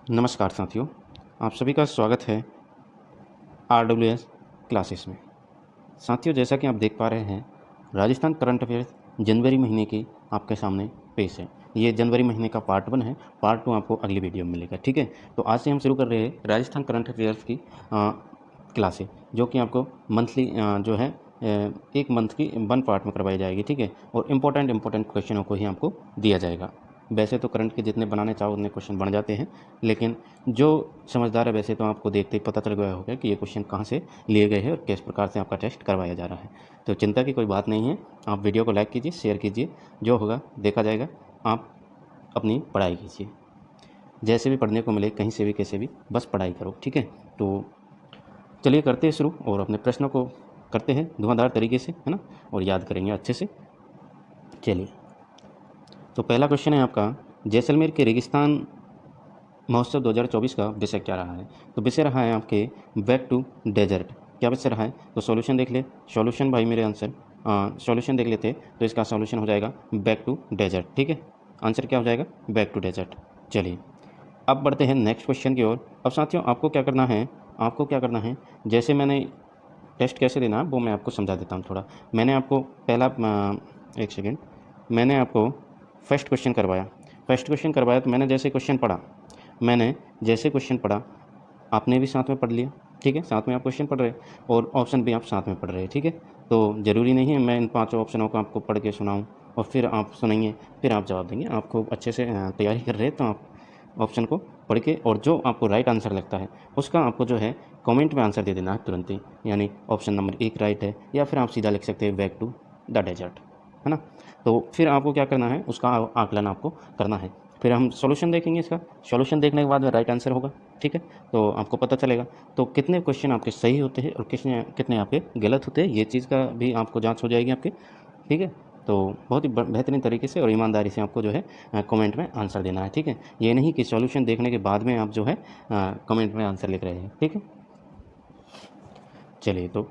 नमस्कार साथियों, आप सभी का स्वागत है RWS क्लासेस में। साथियों, जैसा कि आप देख पा रहे हैं, राजस्थान करंट अफेयर्स जनवरी महीने की आपके सामने पेश है। ये जनवरी महीने का पार्ट 1 है, पार्ट 2 आपको अगली वीडियो में मिलेगा, ठीक है। तो आज से हम शुरू कर रहे हैं राजस्थान करंट अफेयर्स की क्लासें, जो कि आपको मंथली जो है 1 मंथ की 1 पार्ट में करवाई जाएगी, ठीक है। और इम्पोर्टेंट क्वेश्चनों को ही आपको दिया जाएगा। वैसे तो करंट के जितने बनाने चाहो उतने क्वेश्चन बन जाते हैं, लेकिन जो समझदार है वैसे तो आपको देखते ही पता चल गया होगा कि ये क्वेश्चन कहाँ से लिए गए हैं और किस प्रकार से आपका टेस्ट करवाया जा रहा है। तो चिंता की कोई बात नहीं है, आप वीडियो को लाइक कीजिए, शेयर कीजिए, जो होगा देखा जाएगा। आप अपनी पढ़ाई कीजिए, जैसे भी पढ़ने को मिले, कहीं से भी कैसे भी, बस पढ़ाई करो, ठीक है। तो चलिए करते हैं शुरू और अपने प्रश्नों को करते हैं धुआंधार तरीके से, है ना, और याद करेंगे अच्छे से। चलिए, तो पहला क्वेश्चन है आपका, जैसलमेर के रेगिस्तान महोत्सव 2024 का विषय क्या रहा है? तो विषय रहा है आपके बैक टू डेजर्ट। क्या विषय रहा है? तो सॉल्यूशन देख ले। सॉल्यूशन भाई मेरे आंसर सॉल्यूशन देख लेते, तो इसका सॉल्यूशन हो जाएगा बैक टू डेजर्ट, ठीक है। आंसर क्या हो जाएगा? Back to desert. चलिए, अब बढ़ते हैं नेक्स्ट क्वेश्चन की ओर। अब साथियों, आपको क्या करना है, जैसे मैंने टेस्ट कैसे देना है वो मैं आपको समझा देता हूँ थोड़ा। मैंने आपको पहला एक सेकेंड, मैंने आपको फर्स्ट क्वेश्चन करवाया। तो मैंने जैसे क्वेश्चन पढ़ा, आपने भी साथ में पढ़ लिया, ठीक है। साथ में आप क्वेश्चन पढ़ रहे और ऑप्शन भी आप साथ में पढ़ रहे हैं, ठीक है। तो ज़रूरी नहीं है मैं इन 5 ऑप्शनों को आपको पढ़ के सुनाऊँ और फिर आप सुनेंगे, फिर आप जवाब देंगे। आपको अच्छे से तैयारी कर रहे हैं तो आप ऑप्शन को पढ़ के, और जो आपको राइट आंसर लगता है उसका आपको जो है कमेंट में आंसर दे देना है तुरंत ही। यानी ऑप्शन नंबर 1 राइट है, या फिर आप सीधा लिख सकते हैं बैक टू द डेजर्ट, है ना। तो फिर आपको क्या करना है, उसका आकलन आपको करना है। फिर हम सॉल्यूशन देखेंगे, इसका सॉल्यूशन देखने के बाद में राइट आंसर होगा, ठीक है। तो आपको पता चलेगा तो कितने क्वेश्चन आपके सही होते हैं और कितने कितने आपके गलत होते हैं, ये चीज़ का भी आपको जांच हो जाएगी आपके, ठीक है। तो बहुत ही बेहतरीन तरीके से और ईमानदारी से आपको जो है कमेंट में आंसर देना है, ठीक है। ये नहीं कि सॉल्यूशन देखने के बाद में आप जो है कमेंट में आंसर लिख रहे हैं, ठीक है। चलिए, तो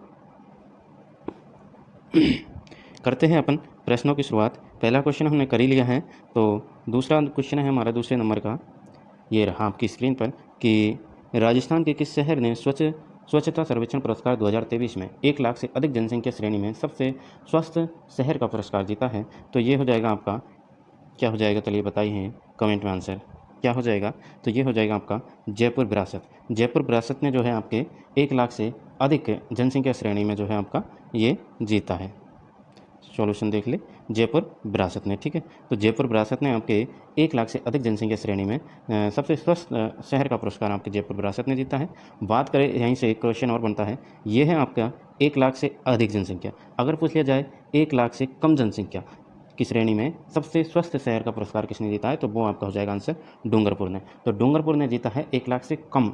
करते हैं अपन प्रश्नों की शुरुआत। पहला क्वेश्चन हमने कर ही लिया है, तो दूसरा क्वेश्चन है हमारा दूसरे नंबर का। ये रहा आपकी स्क्रीन पर कि राजस्थान के किस शहर ने स्वच्छता सर्वेक्षण पुरस्कार 2023 में 1 लाख से अधिक जनसंख्या श्रेणी में सबसे स्वस्थ शहर का पुरस्कार जीता है? तो ये हो जाएगा आपका, क्या हो जाएगा चलिए बताइए कमेंट में आंसर क्या हो जाएगा। तो ये हो जाएगा आपका जयपुर विरासत। जयपुर विरासत ने जो है आपके 1 लाख से अधिक जनसंख्या श्रेणी में जो है आपका ये जीता है। सॉल्यूशन देख ले, जयपुर विरासत ने, ठीक है। तो जयपुर विरासत ने आपके 1 लाख से अधिक जनसंख्या श्रेणी में सबसे स्वस्थ शहर का पुरस्कार आपके जयपुर विरासत ने जीता है। बात करें, यहीं से एक क्वेश्चन और बनता है, ये है आपका 1 लाख से अधिक जनसंख्या। अगर पूछ लिया जाए 1 लाख से कम जनसंख्या की श्रेणी में सबसे स्वस्थ शहर का पुरस्कार किसने जीता है, तो वो आपका हो जाएगा आंसर डूंगरपुर ने। तो डूंगरपुर ने जीता है 1 लाख से कम,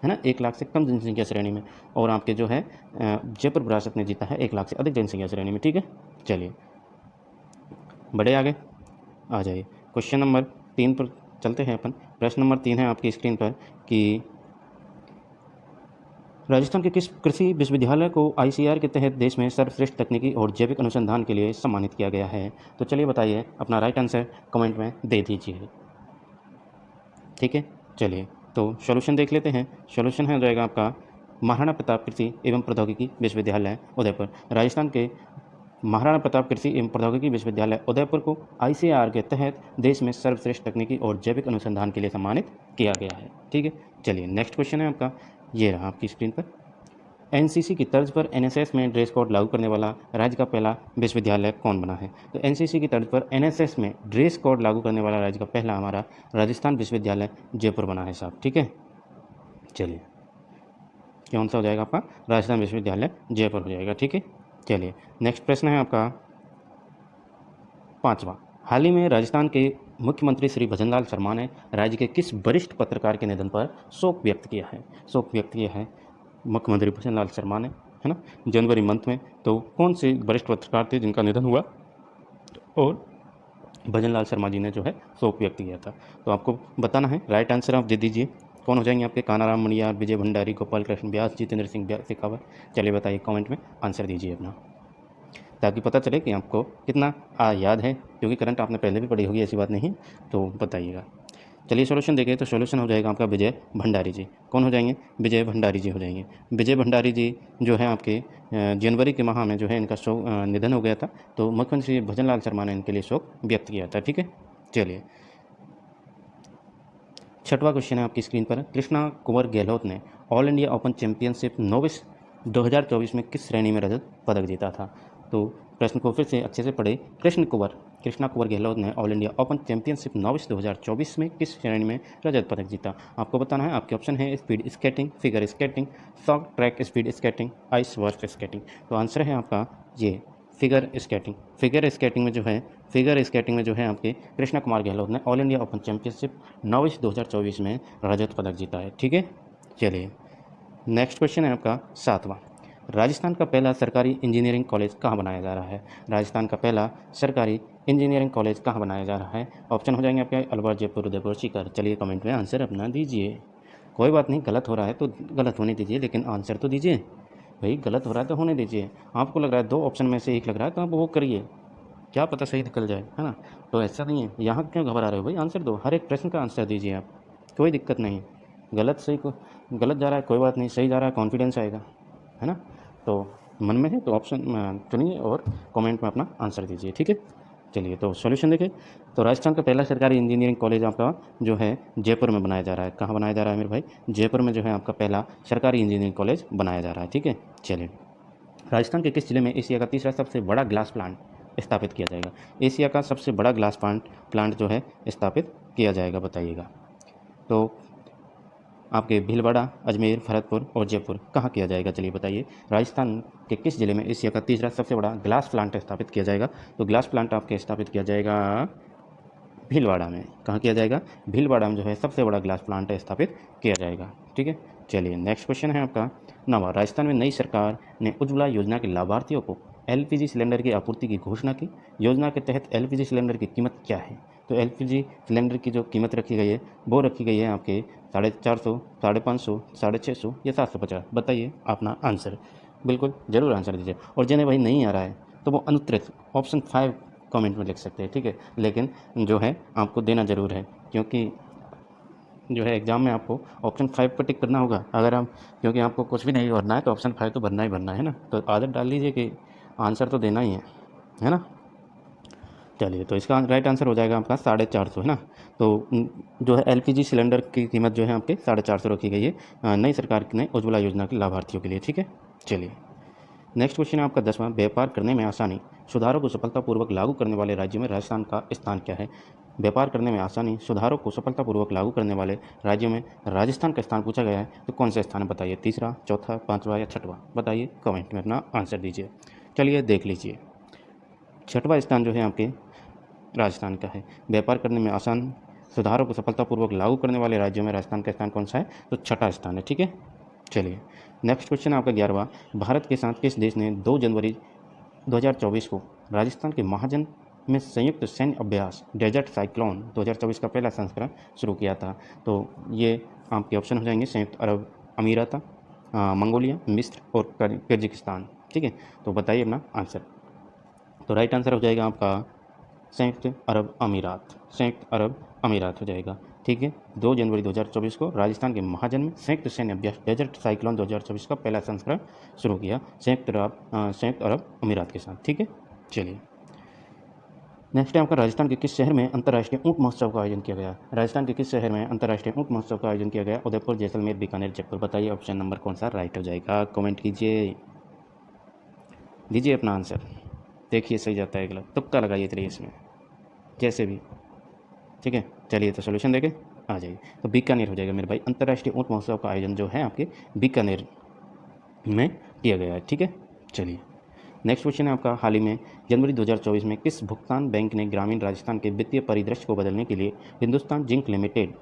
है ना, 1 लाख से कम जनसंख्या श्रेणी में। और आपके जो है जयपुर विरासत ने जीता है 1 लाख से अधिक जनसंख्या श्रेणी में, ठीक है। चलिए, बढ़े आगे, आ जाइए क्वेश्चन नंबर 3 पर चलते हैं अपन। प्रश्न नंबर 3 है आपकी स्क्रीन पर कि राजस्थान के किस कृषि विश्वविद्यालय को ICAR के तहत देश में सर्वश्रेष्ठ तकनीकी और जैविक अनुसंधान के लिए सम्मानित किया गया है? तो चलिए बताइए, अपना राइट आंसर कमेंट में दे दीजिए, ठीक है। चलिए, तो सॉल्यूशन देख लेते हैं। सॉल्यूशन हो जाएगा आपका महाराणा प्रताप कृषि एवं प्रौद्योगिकी विश्वविद्यालय उदयपुर। राजस्थान के महाराणा प्रताप कृषि एवं प्रौद्योगिकी विश्वविद्यालय उदयपुर को ICAR के तहत देश में सर्वश्रेष्ठ तकनीकी और जैविक अनुसंधान के लिए सम्मानित किया गया है, ठीक है। चलिए, नेक्स्ट क्वेश्चन है आपका, ये रहा आपकी स्क्रीन पर। NCC की तर्ज पर NSS में ड्रेस कोड लागू करने वाला राज्य का पहला विश्वविद्यालय कौन बना है? तो NCC की तर्ज पर NSS में ड्रेस कोड लागू करने वाला राज्य का पहला हमारा राजस्थान विश्वविद्यालय जयपुर बना है साहब, ठीक है। चलिए, कौन सा हो जाएगा आपका? राजस्थान विश्वविद्यालय जयपुर हो जाएगा, ठीक है। चलिए, नेक्स्ट प्रश्न है आपका 5वां। हाल ही में राजस्थान के मुख्यमंत्री श्री भजनलाल शर्मा ने राज्य के किस वरिष्ठ पत्रकार के निधन पर शोक व्यक्त किया है? शोक व्यक्त किया है मुख्यमंत्री भजनलाल शर्मा ने, है ना, जनवरी मंथ में। तो कौन से वरिष्ठ पत्रकार थे जिनका निधन हुआ और भजनलाल शर्मा जी ने जो है शोक व्यक्त किया था? तो आपको बताना है, राइट आंसर आप दे दीजिए। कौन हो जाएंगे आपके? कानाराम मणियार, विजय भंडारी, गोपाल कृष्ण व्यास, जितेंद्र सिंह शेखावत। चलिए बताइए, कमेंट में आंसर दीजिए अपना, ताकि पता चले कि आपको कितना याद है, क्योंकि करंट आपने पहले भी पढ़ी होगी, ऐसी बात नहीं, तो बताइएगा। चलिए सॉल्यूशन देखें तो सॉल्यूशन हो जाएगा आपका विजय भंडारी जी। कौन हो जाएंगे? विजय भंडारी जी हो जाएंगे। विजय भंडारी जी जो है आपके जनवरी के माह में जो है इनका शोक निधन हो गया था, तो मुख्यमंत्री भजन लाल शर्मा ने इनके लिए शोक व्यक्त किया था। ठीक है, चलिए छठवां क्वेश्चन है आपकी स्क्रीन पर। कृष्णा कुंवर गहलोत ने all India open championship novice 2024 में किस श्रेणी में रजत पदक जीता था? तो प्रश्न को फिर से अच्छे से पढ़े। कृष्णा कुंवर गहलोत ने all India open championship novice 2024 में किस श्रेणी में रजत पदक जीता? आपको बताना है। आपके ऑप्शन है speed skating, figure skating, short track speed skating, ice work skating. तो आंसर है आपका ये फिगर स्केटिंग। फिगर स्केटिंग में जो है आपके कृष्णा कुमार गहलोत ने all India open championship novice 2024 में रजत पदक जीता है। ठीक है, चलिए नेक्स्ट क्वेश्चन है आपका सातवां। राजस्थान का पहला सरकारी इंजीनियरिंग कॉलेज कहाँ बनाया जा रहा है? राजस्थान का पहला सरकारी इंजीनियरिंग कॉलेज कहाँ बनाया जा रहा है? ऑप्शन हो जाएंगे आपके अलवर, जयपुर, उदयपुर, सीकर। चलिए कमेंट में आंसर अपना दीजिए। कोई बात नहीं, गलत हो रहा है तो गलत होने दीजिए, लेकिन आंसर तो दीजिए भाई। गलत हो रहा है तो होने दीजिए। आपको लग रहा है दो ऑप्शन में से एक लग रहा है तो आप वो करिए, क्या पता सही निकल जाए, है ना। तो ऐसा नहीं है, यहाँ क्यों घबरा रहे हो भाई? आंसर दो, हर एक प्रश्न का आंसर दीजिए आप, कोई दिक्कत नहीं। गलत सही को गलत जा रहा है कोई बात नहीं, सही जा रहा है कॉन्फिडेंस आएगा, है ना। तो मन में है तो ऑप्शन चुनिए और कमेंट में अपना आंसर दीजिए। ठीक है, चलिए तो सॉल्यूशन देखें। तो राजस्थान का पहला सरकारी इंजीनियरिंग कॉलेज आपका जो है जयपुर में बनाया जा रहा है। कहाँ बनाया जा रहा है मेरे भाई? जयपुर में जो है आपका पहला सरकारी इंजीनियरिंग कॉलेज बनाया जा रहा है। ठीक है, चलिए राजस्थान के किस जिले में एशिया का तीसरा सबसे बड़ा ग्लास प्लांट स्थापित किया जाएगा? एशिया का सबसे बड़ा ग्लास प्लांट जो है स्थापित किया जाएगा, बताइएगा। तो आपके भीलवाड़ा, अजमेर, भरतपुर और जयपुर कहाँ किया जाएगा? चलिए बताइए। राजस्थान के किस जिले में एशिया का तीसरा सबसे बड़ा ग्लास प्लांट स्थापित किया जाएगा? तो ग्लास प्लांट आपके स्थापित किया जाएगा भीलवाड़ा में। कहाँ किया जाएगा? भीलवाड़ा में जो है सबसे बड़ा ग्लास प्लांट स्थापित किया जाएगा। ठीक है, चलिए नेक्स्ट क्वेश्चन है आपका नवा। राजस्थान में नई सरकार ने उज्ज्वला योजना के लाभार्थियों को एलपीजी सिलेंडर की आपूर्ति की घोषणा की। योजना के तहत एलपीजी सिलेंडर की कीमत क्या है? तो एलपीजी सिलेंडर की जो कीमत रखी गई है वो रखी गई है आपके 450, 550, 650 या 750। बताइए अपना आंसर, बिल्कुल ज़रूर आंसर दीजिए। और जिन्हें भाई नहीं आ रहा है तो वो अनुत्तरित ऑप्शन 5 कमेंट में लिख सकते हैं। ठीक है, लेकिन जो है आपको देना ज़रूर है, क्योंकि जो है एग्ज़ाम में आपको ऑप्शन 5 पर टिक करना होगा। अगर हम क्योंकि आपको कुछ भी नहीं भरना है तो ऑप्शन 5 तो भरना ही भरना है ना। तो आदत डाल लीजिए कि आंसर तो देना ही है ना। चलिए तो इसका राइट आंसर हो जाएगा आपका 450, है ना। तो जो है एलपीजी सिलेंडर की कीमत जो है आपके 450 रखी गई है नई सरकार ने उज्ज्वला योजना के लाभार्थियों के लिए। ठीक है, चलिए नेक्स्ट क्वेश्चन है आपका 10वां। व्यापार करने में आसानी सुधारों को सफलतापूर्वक लागू करने वाले राज्यों में राजस्थान का स्थान क्या है? व्यापार करने में आसानी सुधारों को सफलतापूर्वक लागू करने वाले राज्यों में राजस्थान का स्थान पूछा गया है, तो कौन सा स्थान है? बताइए, तीसरा, चौथा, पाँचवा या छठवां? बताइए, कमेंट में अपना आंसर दीजिए। चलिए देख लीजिए, छठवां स्थान जो है आपके राजस्थान का है। व्यापार करने में आसान सुधारों को सफलतापूर्वक लागू करने वाले राज्यों में राजस्थान का स्थान कौन सा है? तो छठा स्थान है। ठीक है, चलिए नेक्स्ट क्वेश्चन आपका 11वां। भारत के साथ किस देश ने 2 जनवरी 2024 को राजस्थान के महाजन में संयुक्त सैन्य अभ्यास डेजर्ट साइक्लोन 2024 का पहला संस्करण शुरू किया था? तो ये आपके ऑप्शन हो जाएंगे संयुक्त अरब अमीरात, मंगोलिया, मिस्र और किर्गिस्तान। ठीक है, तो बताइए अपना आंसर। तो राइट आंसर हो जाएगा आपका संयुक्त अरब अमीरात हो जाएगा। ठीक है, 2 जनवरी 2024 को राजस्थान के महाजन में संयुक्त सैन्य अभ्यास डेजर्ट साइक्लोन 2024 का पहला संस्करण शुरू किया संयुक्त अरब अमीरात के साथ। ठीक है, चलिए नेक्स्ट है आपका राजस्थान के किस शहर में अंतर्राष्ट्रीय ऊँट महोत्सव का आयोजन किया गया? राजस्थान के किस शहर में अंतर्राष्ट्रीय ऊँट महोत्सव का आयोजन किया गया? उदयपुर, जैसलमेर, बीकानेर, जयपुर। बताइए ऑप्शन नंबर कौन सा राइट हो जाएगा? कमेंट कीजिए, दीजिए अपना आंसर। देखिए सही जाता है गलत, तुक्का लगाइए चलिए इसमें जैसे भी। ठीक है, चलिए तो सोल्यूशन देखें, आ जाइए। तो बीकानेर हो जाएगा मेरे भाई। अंतर्राष्ट्रीय ऊँट महोत्सव का आयोजन जो है आपके बीकानेर में किया गया है। ठीक है, चलिए नेक्स्ट क्वेश्चन है आपका हाल ही में जनवरी 2024 में किस भुगतान बैंक ने ग्रामीण राजस्थान के वित्तीय परिदृश्य को बदलने के लिए Hindustan zinc limited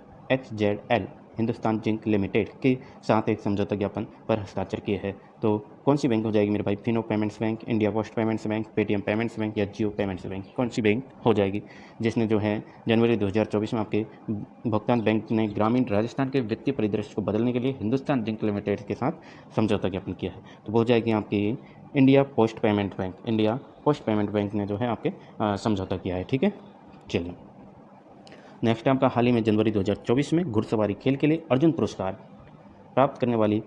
Hindustan zinc limited के साथ एक समझौता ज्ञापन पर हस्ताक्षर किए हैं? तो कौन सी बैंक हो जाएगी मेरे भाई? Fino payments bank, India post payments bank, Paytm payments bank या जियो पेमेंट्स बैंक? कौन सी बैंक हो जाएगी जिसने जो है जनवरी 2024 में आपके भुगतान बैंक ने ग्रामीण राजस्थान के वित्तीय परिदृश्य को बदलने के लिए हिंदुस्तान जिंक लिमिटेड के साथ समझौता ज्ञापन किया है? तो वो हो जाएगी आपकी इंडिया पोस्ट पेमेंट बैंक ने जो है आपके समझौता किया है। ठीक है, चलिए नेक्स्ट है आपका हाल ही में जनवरी 2024 में घुड़सवारी खेल के लिए अर्जुन पुरस्कार प्राप्त करने वाली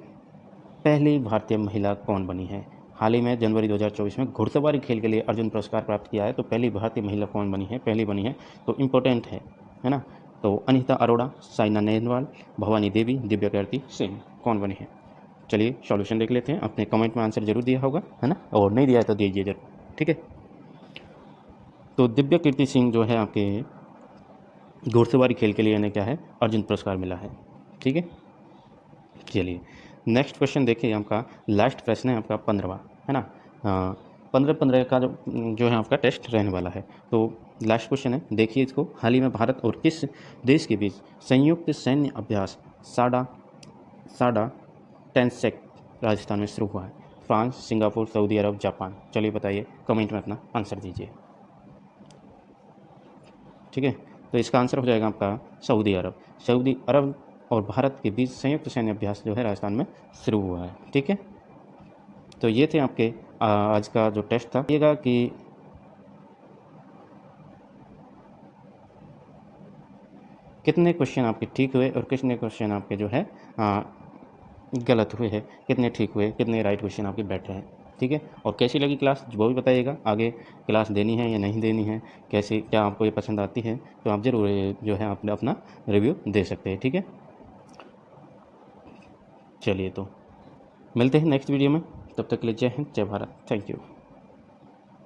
पहली भारतीय महिला कौन बनी है? हाल ही में जनवरी 2024 में घुड़सवारी खेल के लिए अर्जुन पुरस्कार प्राप्त किया है, तो पहली भारतीय महिला कौन बनी है? पहली बनी है, तो इम्पोर्टेंट है ना। तो अनीता अरोड़ा, साइना नेहवाल, भवानी देवी, दिव्या कीर्ति सिंह कौन बनी है? चलिए सॉल्यूशन देख लेते हैं। आपने कमेंट में आंसर जरूर दिया होगा, है ना, और नहीं दिया है तो दीजिए जरूर, ठीक है। तो दिव्या कीर्ति सिंह जो है आपके घुड़सवारी खेल के लिए इन्हें क्या है, अर्जुन पुरस्कार मिला है, ठीक है। चलिए नेक्स्ट क्वेश्चन देखिए, आपका लास्ट प्रश्न है आपका 15वां, है ना। 15 का जो है आपका टेस्ट रहने वाला है। तो लास्ट क्वेश्चन है, देखिए इसको। हाल ही में भारत और किस देश के बीच संयुक्त सैन्य अभ्यास साडा टेंसेक राजस्थान में शुरू हुआ है? फ्रांस, सिंगापुर, सऊदी अरब, जापान। चलिए बताइए, कमेंट में अपना आंसर दीजिए, ठीक है। तो इसका आंसर हो जाएगा आपका सऊदी अरब। सऊदी अरब और भारत के बीच संयुक्त सैन्य अभ्यास जो है राजस्थान में शुरू हुआ है, ठीक है। तो ये थे आपके आज का जो टेस्ट था। देखिएगा कि कितने क्वेश्चन आपके ठीक हुए और कितने क्वेश्चन आपके जो है गलत हुए हैं, कितने ठीक हुए, कितने राइट क्वेश्चन आपके बैठे हैं, ठीक है। और कैसी लगी क्लास वो भी बताइएगा, आगे क्लास देनी है या नहीं देनी है, कैसे क्या आपको ये पसंद आती है, तो आप ज़रूर जो है अपना अपना रिव्यू दे सकते हैं, ठीक है। चलिए तो मिलते हैं नेक्स्ट वीडियो में, तब तक के लिए जय हिंद, जय भारत, थैंक यू।